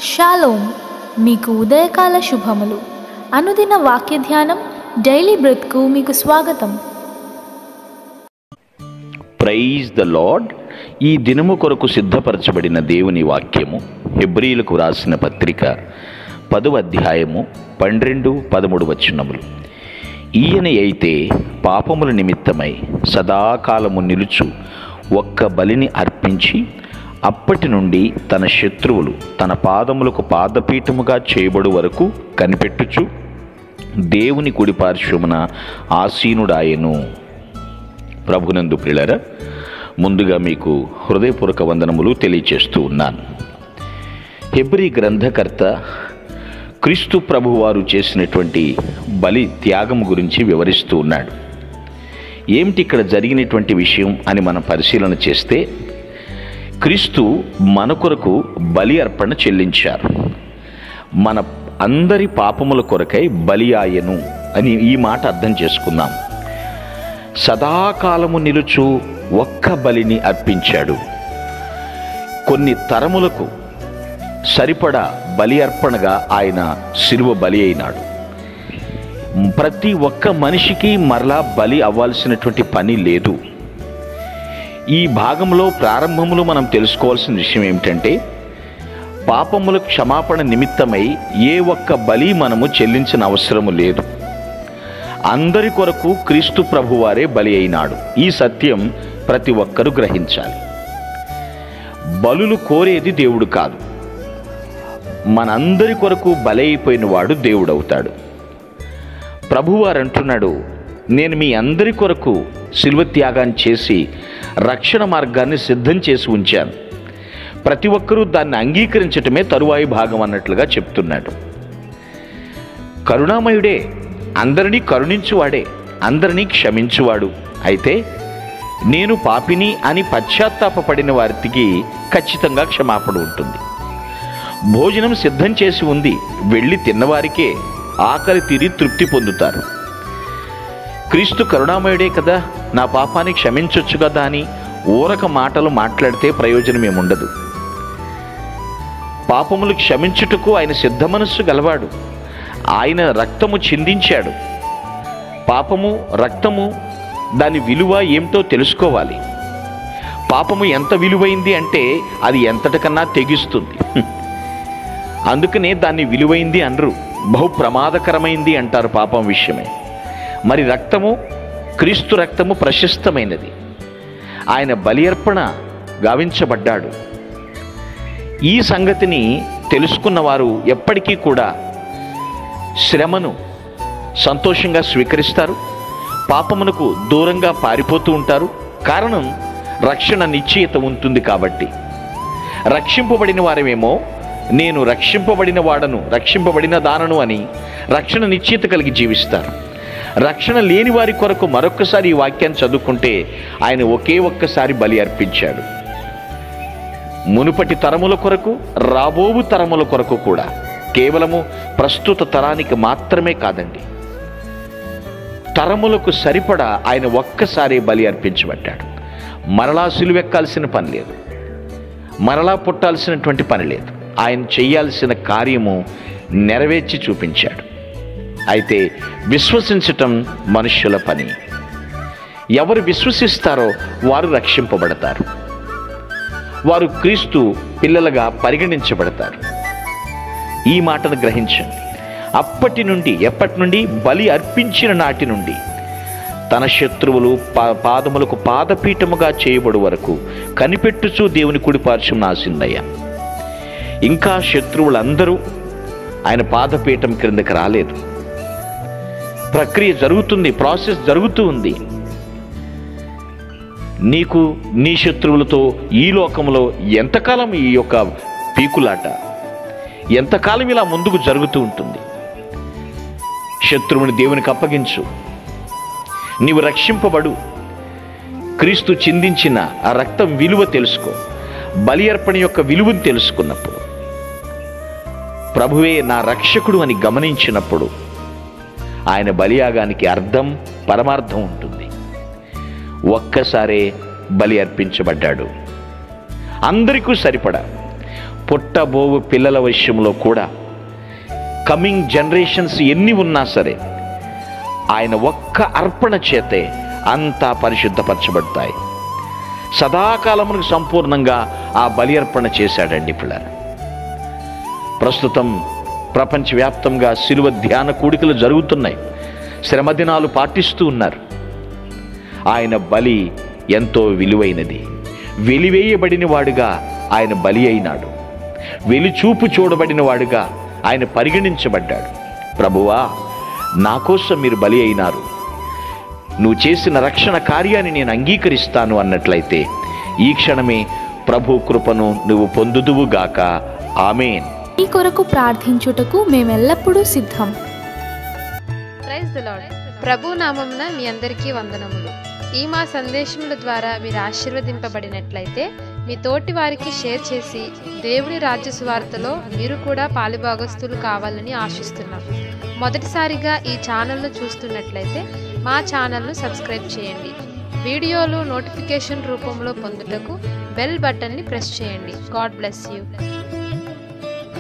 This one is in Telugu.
షాలోమ్, మీకు ఉదయకాల శుభములు. అనుదిన వాక్య ధ్యానం డైలీ బ్రెత్కు మీకు స్వాగతం. Praise the Lord. ఈ దినము కొరకు సిద్ధపరచబడిన దేవుని వాక్యము హెబ్రీయులకు రాసిన పత్రిక 10వ అధ్యాయము 12-13 వచనములు. ఈయన అయితే పాపముల నిమిత్తమై సదాకాలము నిలుచు ఒక్క బలిని అర్పించి అప్పటి నుండి తన శత్రువులు తన పాదములకు పాదపీఠముగా చేయబడు వరకు కనిపెట్టుచు దేవుని కుడి పార్శ్వమున ఆసీనుడాయెను. ప్రభునందు ప్రియులారా, ముందుగా మీకు హృదయపూర్వక వందనములు తెలియచేస్తూ ఉన్నాను. హెబ్రీ గ్రంథకర్త క్రీస్తు ప్రభువారు చేసినటువంటి బలి త్యాగం గురించి వివరిస్తూ ఉన్నాడు. ఏమిటి ఇక్కడ జరిగినటువంటి విషయం అని మనం పరిశీలన చేస్తే, క్రీస్తు మన కొరకు బలి అర్పణ చెల్లించారు. మన అందరి పాపముల కొరకై బలి ఆయను అని ఈ మాట అర్థం చేసుకుందాం. సదాకాలము నిలుచు ఒక్క బలిని అర్పించాడు. కొన్ని తరములకు సరిపడా బలి అర్పణగా ఆయన శిలువ బలి అయినాడు. ప్రతి ఒక్క మనిషికి మరలా బలి అవ్వాల్సినటువంటి పని లేదు. ఈ భాగంలో ప్రారంభంలో మనం తెలుసుకోవాల్సిన విషయం ఏమిటంటే, పాపముల క్షమాపణ నిమిత్తమై ఏ ఒక్క బలి మనము చెల్లించిన అవసరము లేదు. అందరి కొరకు క్రీస్తు ప్రభువారే బలి అయినాడు. ఈ సత్యం ప్రతి ఒక్కరూ గ్రహించాలి. బలులు కోరేది దేవుడు కాదు. మనందరి కొరకు బలి అయిపోయిన వాడు దేవుడవుతాడు. ప్రభువారు అంటున్నాడు, నేను మీ అందరి కొరకు శిలువ త్యాగాన్ని చేసి రక్షణ మార్గాన్ని సిద్ధం చేసి ఉంచాను. ప్రతి ఒక్కరూ దాన్ని అంగీకరించటమే తరువాయి భాగం అన్నట్లుగా చెప్తున్నాడు. కరుణామయుడే, అందరినీ కరుణించువాడే, అందరినీ క్షమించువాడు. అయితే నేను పాపిని అని పశ్చాత్తాపపడిన వారికి ఖచ్చితంగా క్షమాపణ ఉంటుంది. భోజనం సిద్ధం చేసి ఉంది, వెళ్ళి తిన్నవారికే ఆకలి తీరి తృప్తి పొందుతారు. క్రీస్తు కరుణామయుడే కదా, నా పాపాన్ని క్షమించొచ్చు కదా అని ఊరక మాటలు మాట్లాడితే ప్రయోజనం ఏముండదు. పాపములు క్షమించుటకు ఆయన సిద్ధ మనస్సు గలవాడు. ఆయన రక్తము చిందించాడు. పాపము, రక్తము, దాని విలువ ఏమిటో తెలుసుకోవాలి. పాపము ఎంత విలువైంది అంటే అది ఎంతటికన్నా తెగిస్తుంది. అందుకనే దాన్ని విలువైంది అనరు, బహు ప్రమాదకరమైంది అంటారు పాపం విషయమే. మరి రక్తము, క్రీస్తు రక్తము ప్రశస్తమైనది. ఆయన బలి అర్పణ గావించబడ్డాడు. ఈ సంగతిని తెలుసుకున్న వారు ఎప్పటికీ కూడా శ్రమను సంతోషంగా స్వీకరిస్తారు, పాపమునకు దూరంగా పారిపోతూ ఉంటారు. కారణం, రక్షణ నిశ్చయిత ఉంటుంది కాబట్టి. రక్షింపబడిన వారేమో నేను రక్షింపబడిన వాడను, రక్షింపబడిన దానను అని రక్షణ నిశ్చయిత కలిగి జీవిస్తారు. రక్షణ లేని వారి కొరకు మరొక్కసారి ఈ వాక్యాన్ని చదువుకుంటే, ఆయన ఒకే ఒక్కసారి బలి అర్పించాడు. మునుపటి తరముల కొరకు, రాబోవు తరముల కొరకు కూడా, కేవలము ప్రస్తుత తరానికి మాత్రమే కాదండి, తరములకు సరిపడా ఆయన ఒక్కసారి బలి అర్పించబడ్డాడు. మరలా సిలువెక్కాల్సిన పని లేదు, మరలా పుట్టాల్సినటువంటి పని లేదు. ఆయన చేయాల్సిన కార్యము నెరవేర్చి చూపించాడు. అయితే విశ్వసించటం మనుష్యుల పని. ఎవరు విశ్వసిస్తారో వారు రక్షింపబడతారు. వారు క్రీస్తు పిల్లలుగా పరిగణించబడతారు. ఈ మాటను గ్రహించండి. అప్పటి నుండి, ఎప్పటి నుండి? బలి అర్పించిన నాటి నుండి తన శత్రువులు పాదములకు పాదపీఠముగా చేయబడు వరకు కనిపెట్టుచూ దేవుని కుడి పార్శ్వమున ఆసీనుడయ్యాడు. ఇంకా శత్రువులందరూ ఆయన పాదపీఠం క్రిందకి రాలేదు. ప్రక్రియ జరుగుతుంది, ప్రాసెస్ జరుగుతూ ఉంది. నీకు నీ శత్రువులతో ఈ లోకంలో ఎంతకాలం ఈ యొక్క పీకులాట, ఎంతకాలం ఇలా ముందుకు జరుగుతూ ఉంటుంది? శత్రువుని దేవునికి అప్పగించు, నీవు రక్షింపబడు. క్రీస్తు చిందించిన ఆ రక్తం విలువ తెలుసుకో. బలి అర్పణ యొక్క విలువను తెలుసుకున్నప్పుడు, ప్రభువే నా రక్షకుడు అని గమనించినప్పుడు ఆయన బలియాగానికి అర్థం, పరమార్థం ఉంటుంది. ఒక్కసారే బలి అర్పించబడ్డాడు. అందరికీ సరిపడా పుట్టబోవు పిల్లల విషయంలో కూడా కమింగ్ జనరేషన్స్ ఎన్ని ఉన్నా సరే ఆయన ఒక్క అర్పణ చేతే అంతా పరిశుద్ధపరచబడతాయి. సదాకాలమునకు సంపూర్ణంగా ఆ బలి అర్పణ చేశాడండి పిల్లలు. ప్రస్తుతం ప్రపంచవ్యాప్తంగా శిలువ ధ్యాన కూడికలు జరుగుతున్నాయి. శ్రమ దినాలు పాటిస్తూ ఉన్నారు. ఆయన బలి ఎంతో విలువైనది. వెలివేయబడిన వాడుగా ఆయన బలి అయినాడు. వెలిచూపు చూడబడిన వాడుగా ఆయన పరిగణించబడ్డాడు. ప్రభువా, నా కోసం మీరు బలి అయినారు, నువ్వు చేసిన రక్షణ కార్యాన్ని నేను అంగీకరిస్తాను అన్నట్లయితే ఈ క్షణమే ప్రభు కృపను నువ్వు పొందుదువుగాక. ఆమేన్. ఈ కొరకు ప్రార్థించుటకు మేమెల్లప్పుడూ సిద్ధం. Praise the lord. ప్రభు నామమున మీ అందరికీ వందనములు. ఈ మా సందేశముల ద్వారా మీరు ఆశీర్వదింపబడినట్లయితే మీ తోటి వారికి షేర్ చేసి దేవుని రాజ్య సువార్తలో మీరు కూడా పాలుభాగస్తులు కావాలని ఆశిస్తున్నాం. మొదటిసారిగా ఈ ఛానల్ను చూస్తున్నట్లయితే మా ఛానల్ను సబ్స్క్రైబ్ చేయండి. వీడియోలు నోటిఫికేషన్ రూపంలో పొందుటకు బెల్ బటన్ని ప్రెస్ చేయండి. God bless you.